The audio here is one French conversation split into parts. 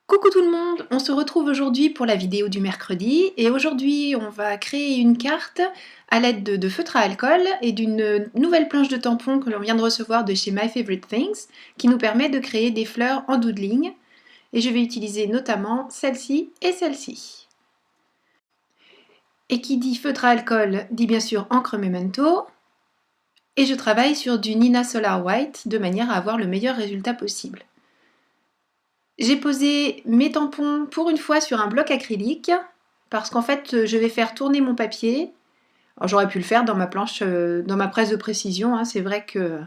Coucou tout le monde, on se retrouve aujourd'hui pour la vidéo du mercredi et aujourd'hui on va créer une carte à l'aide de feutre à alcool et d'une nouvelle planche de tampon que l'on vient de recevoir de chez My Favorite Things qui nous permet de créer des fleurs en doodling et je vais utiliser notamment celle-ci et celle-ci. Et qui dit feutre à alcool dit bien sûr encre Memento et je travaille sur du Nina Solar White de manière à avoir le meilleur résultat possible. J'ai posé mes tampons pour une fois sur un bloc acrylique parce qu'en fait je vais faire tourner mon papier. Alors, j'aurais pu le faire dans ma planche, dans ma presse de précision, hein. C'est vrai que,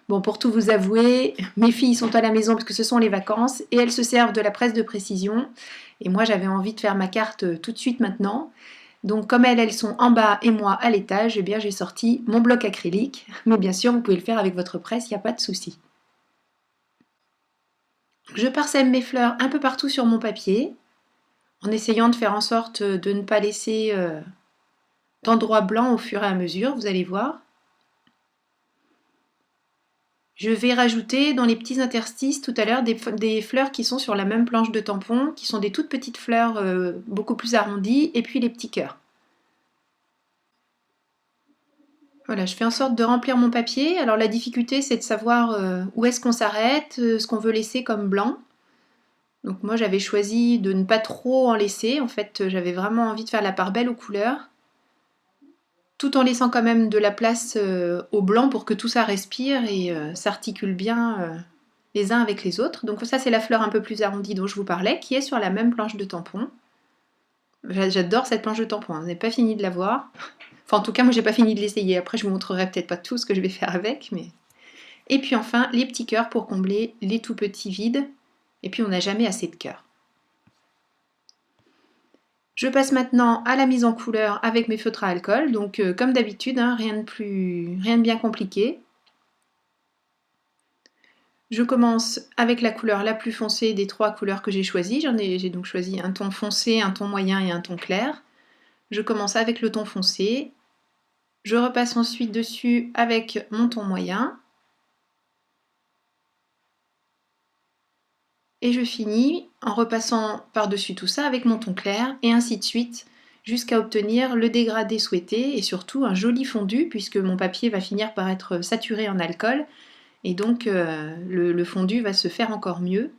bon, pour tout vous avouer, mes filles sont à la maison parce que ce sont les vacances et elles se servent de la presse de précision. Et moi j'avais envie de faire ma carte tout de suite maintenant. Donc comme elles sont en bas et moi à l'étage, eh bien j'ai sorti mon bloc acrylique. Mais bien sûr vous pouvez le faire avec votre presse, il n'y a pas de souci. Je parsème mes fleurs un peu partout sur mon papier, en essayant de faire en sorte de ne pas laisser d'endroits blancs au fur et à mesure, vous allez voir. Je vais rajouter dans les petits interstices tout à l'heure des fleurs qui sont sur la même planche de tampon, qui sont des toutes petites fleurs beaucoup plus arrondies, et puis les petits cœurs. Voilà, je fais en sorte de remplir mon papier. Alors la difficulté c'est de savoir où est-ce qu'on s'arrête, ce qu'on veut laisser comme blanc. Donc moi j'avais choisi de ne pas trop en laisser, en fait j'avais vraiment envie de faire la part belle aux couleurs, tout en laissant quand même de la place au blanc pour que tout ça respire et s'articule bien les uns avec les autres. Donc ça c'est la fleur un peu plus arrondie dont je vous parlais, qui est sur la même planche de tampon. J'adore cette planche de tampon, on n'est pas fini de la voir. Enfin en tout cas moi j'ai pas fini de l'essayer, après je vous montrerai peut-être pas tout ce que je vais faire avec. Mais... Et puis enfin les petits cœurs pour combler les tout petits vides, et puis on n'a jamais assez de cœurs. Je passe maintenant à la mise en couleur avec mes feutres à alcool, donc comme d'habitude, hein, rien de bien compliqué. Je commence avec la couleur la plus foncée des trois couleurs que j'ai choisies. J'ai donc choisi un ton foncé, un ton moyen et un ton clair. Je commence avec le ton foncé. Je repasse ensuite dessus avec mon ton moyen. Et je finis en repassant par-dessus tout ça avec mon ton clair, et ainsi de suite, jusqu'à obtenir le dégradé souhaité et surtout un joli fondu, puisque mon papier va finir par être saturé en alcool, et donc le fondu va se faire encore mieux.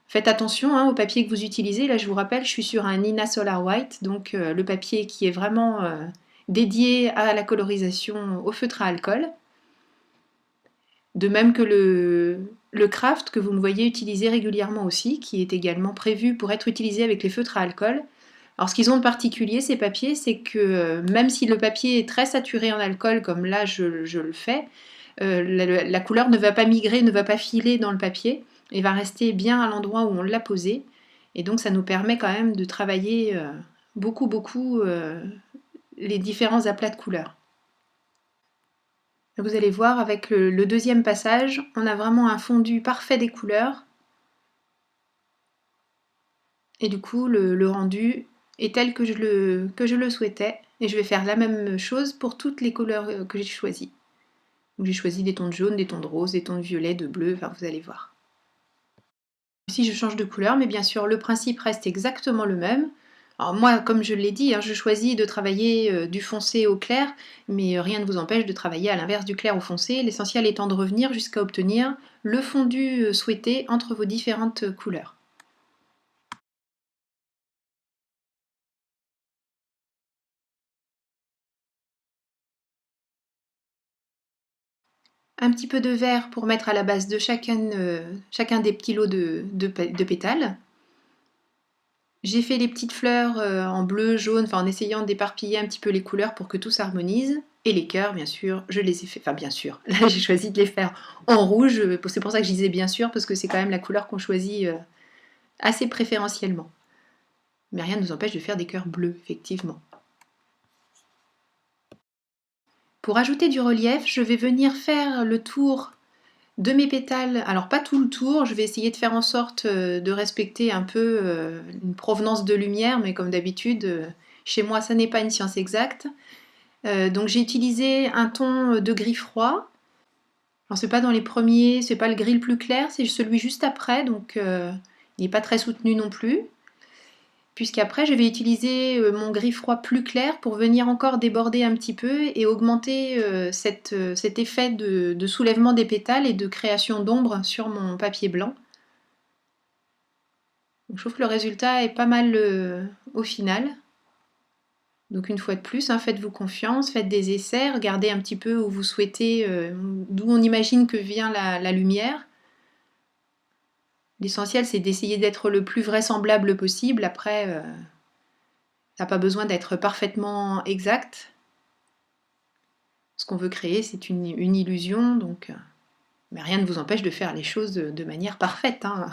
Faites attention hein, au papier que vous utilisez. Là, je vous rappelle, je suis sur un Nina Solar White, donc le papier qui est vraiment dédié à la colorisation au feutre à alcool. De même que le craft que vous me voyez utiliser régulièrement aussi, qui est également prévu pour être utilisé avec les feutres à alcool. Alors ce qu'ils ont de particulier, ces papiers, c'est que même si le papier est très saturé en alcool, comme là je le fais, la couleur ne va pas migrer, ne va pas filer dans le papier, et va rester bien à l'endroit où on l'a posé. Et donc ça nous permet quand même de travailler beaucoup les différents aplats de couleurs. Vous allez voir avec le deuxième passage, on a vraiment un fondu parfait des couleurs. Et du coup, le rendu est tel que je le souhaitais. Et je vais faire la même chose pour toutes les couleurs que j'ai choisies. J'ai choisi des tons de jaune, des tons de rose, des tons de violet, de bleu, enfin vous allez voir. Ici je change de couleur, mais bien sûr le principe reste exactement le même. Alors moi, comme je l'ai dit, hein, je choisis de travailler du foncé au clair, mais rien ne vous empêche de travailler à l'inverse du clair au foncé, l'essentiel étant de revenir jusqu'à obtenir le fondu souhaité entre vos différentes couleurs. Un petit peu de vert pour mettre à la base de chacun des petits lots de pétales. J'ai fait les petites fleurs en bleu, jaune, enfin en essayant d'éparpiller un petit peu les couleurs pour que tout s'harmonise. Et les cœurs, bien sûr, je les ai fait, enfin bien sûr, là j'ai choisi de les faire en rouge, c'est pour ça que je disais bien sûr, parce que c'est quand même la couleur qu'on choisit assez préférentiellement. Mais rien ne nous empêche de faire des cœurs bleus, effectivement. Pour ajouter du relief, je vais venir faire le tour de mes pétales, alors pas tout le tour, je vais essayer de faire en sorte de respecter un peu une provenance de lumière, mais comme d'habitude, chez moi ça n'est pas une science exacte. Donc j'ai utilisé un ton de gris froid. Alors c'est pas dans les premiers, c'est pas le gris le plus clair, c'est celui juste après, donc Il n'est pas très soutenu non plus, puisqu'après je vais utiliser mon gris froid plus clair pour venir encore déborder un petit peu et augmenter cet effet de soulèvement des pétales et de création d'ombre sur mon papier blanc. Donc, je trouve que le résultat est pas mal au final. Donc une fois de plus, hein, faites-vous confiance, faites des essais, regardez un petit peu où vous souhaitez, d'où on imagine que vient la lumière. L'essentiel, c'est d'essayer d'être le plus vraisemblable possible. Après, ça n'a pas besoin d'être parfaitement exact. Ce qu'on veut créer, c'est une illusion, donc, mais rien ne vous empêche de faire les choses de manière parfaite, hein.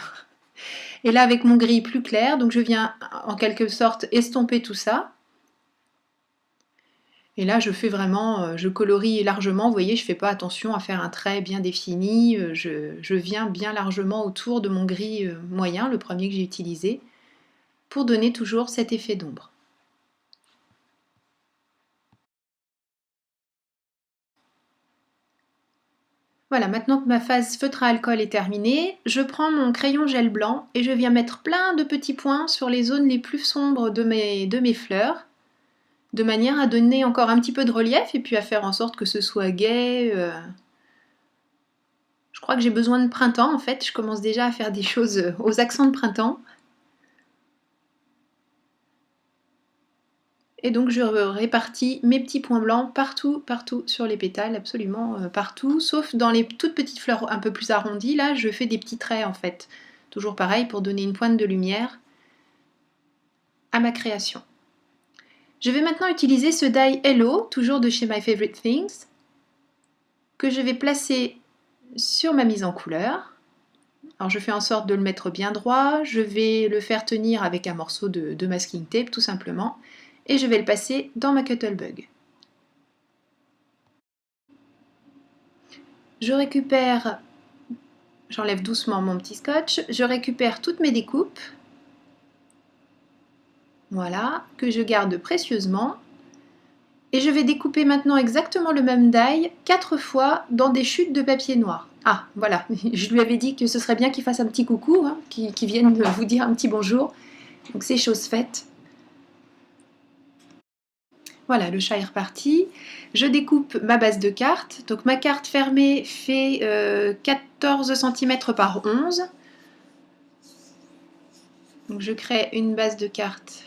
Et là, avec mon gris plus clair, donc je viens en quelque sorte estomper tout ça. Et là, je fais vraiment, je colorie largement. Vous voyez, je ne fais pas attention à faire un trait bien défini. Je viens bien largement autour de mon gris moyen, le premier que j'ai utilisé, pour donner toujours cet effet d'ombre. Voilà, maintenant que ma phase feutre à alcool est terminée, je prends mon crayon gel blanc et je viens mettre plein de petits points sur les zones les plus sombres de mes fleurs, de manière à donner encore un petit peu de relief et puis à faire en sorte que ce soit gai. Je crois que j'ai besoin de printemps en fait, je commence déjà à faire des choses aux accents de printemps. Et donc je répartis mes petits points blancs partout sur les pétales, absolument partout, sauf dans les toutes petites fleurs un peu plus arrondies, là je fais des petits traits en fait. Toujours pareil pour donner une pointe de lumière à ma création. Je vais maintenant utiliser ce die Hello, toujours de chez My Favorite Things, que je vais placer sur ma mise en couleur. Alors je fais en sorte de le mettre bien droit, je vais le faire tenir avec un morceau de masking tape tout simplement, et je vais le passer dans ma Cuttlebug. Je récupère, j'enlève doucement mon petit scotch, je récupère toutes mes découpes, voilà, que je garde précieusement, et je vais découper maintenant exactement le même die 4 fois dans des chutes de papier noir. Ah, voilà, je lui avais dit que ce serait bien qu'il fasse un petit coucou, hein, qu'il vienne vous dire un petit bonjour, donc c'est chose faite. Voilà, le chat est reparti. Je découpe ma base de carte. Donc ma carte fermée fait 14 cm par 11. Donc je crée une base de carte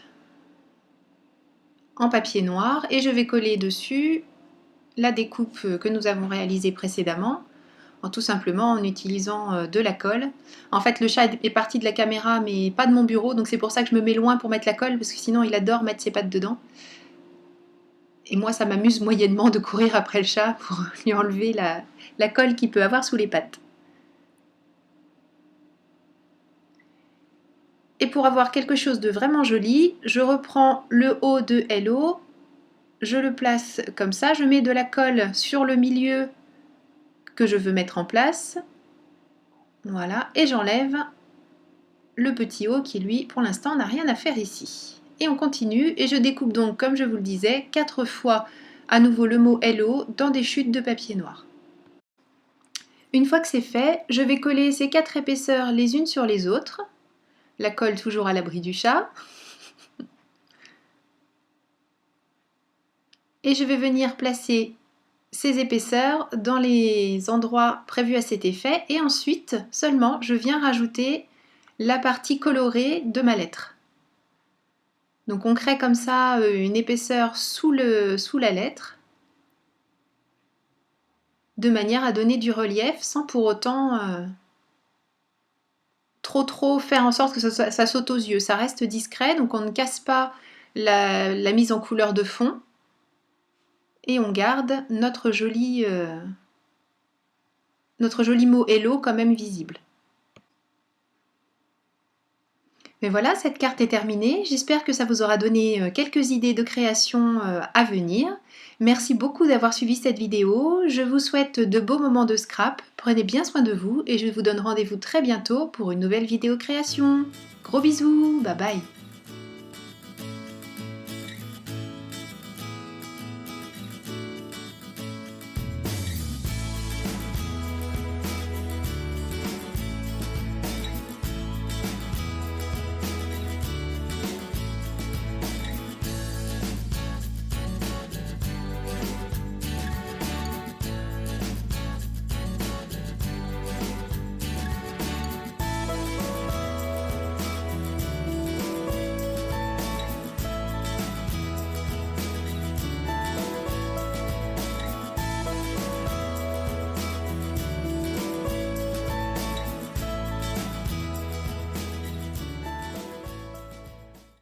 en papier noir et je vais coller dessus la découpe que nous avons réalisée précédemment, tout simplement en utilisant de la colle. En fait, le chat est parti de la caméra mais pas de mon bureau, donc c'est pour ça que je me mets loin pour mettre la colle, parce que sinon il adore mettre ses pattes dedans. Et moi, ça m'amuse moyennement de courir après le chat pour lui enlever la colle qu'il peut avoir sous les pattes. Et pour avoir quelque chose de vraiment joli, je reprends le haut de Hello, je le place comme ça, je mets de la colle sur le milieu que je veux mettre en place. Voilà, et j'enlève le petit haut qui, lui, pour l'instant, n'a rien à faire ici. Et on continue, et je découpe donc, comme je vous le disais, 4 fois à nouveau le mot Hello dans des chutes de papier noir. Une fois que c'est fait, je vais coller ces 4 épaisseurs les unes sur les autres. La colle toujours à l'abri du chat. Et je vais venir placer ces épaisseurs dans les endroits prévus à cet effet. Et ensuite, seulement, je viens rajouter la partie colorée de ma lettre. Donc on crée comme ça une épaisseur sous la lettre, de manière à donner du relief sans pour autant trop faire en sorte que ça saute aux yeux. Ça reste discret, donc on ne casse pas la mise en couleur de fond et on garde notre joli mot Hello quand même visible. Mais voilà, cette carte est terminée. J'espère que ça vous aura donné quelques idées de création à venir. Merci beaucoup d'avoir suivi cette vidéo. Je vous souhaite de beaux moments de scrap. Prenez bien soin de vous et je vous donne rendez-vous très bientôt pour une nouvelle vidéo création. Gros bisous, bye bye.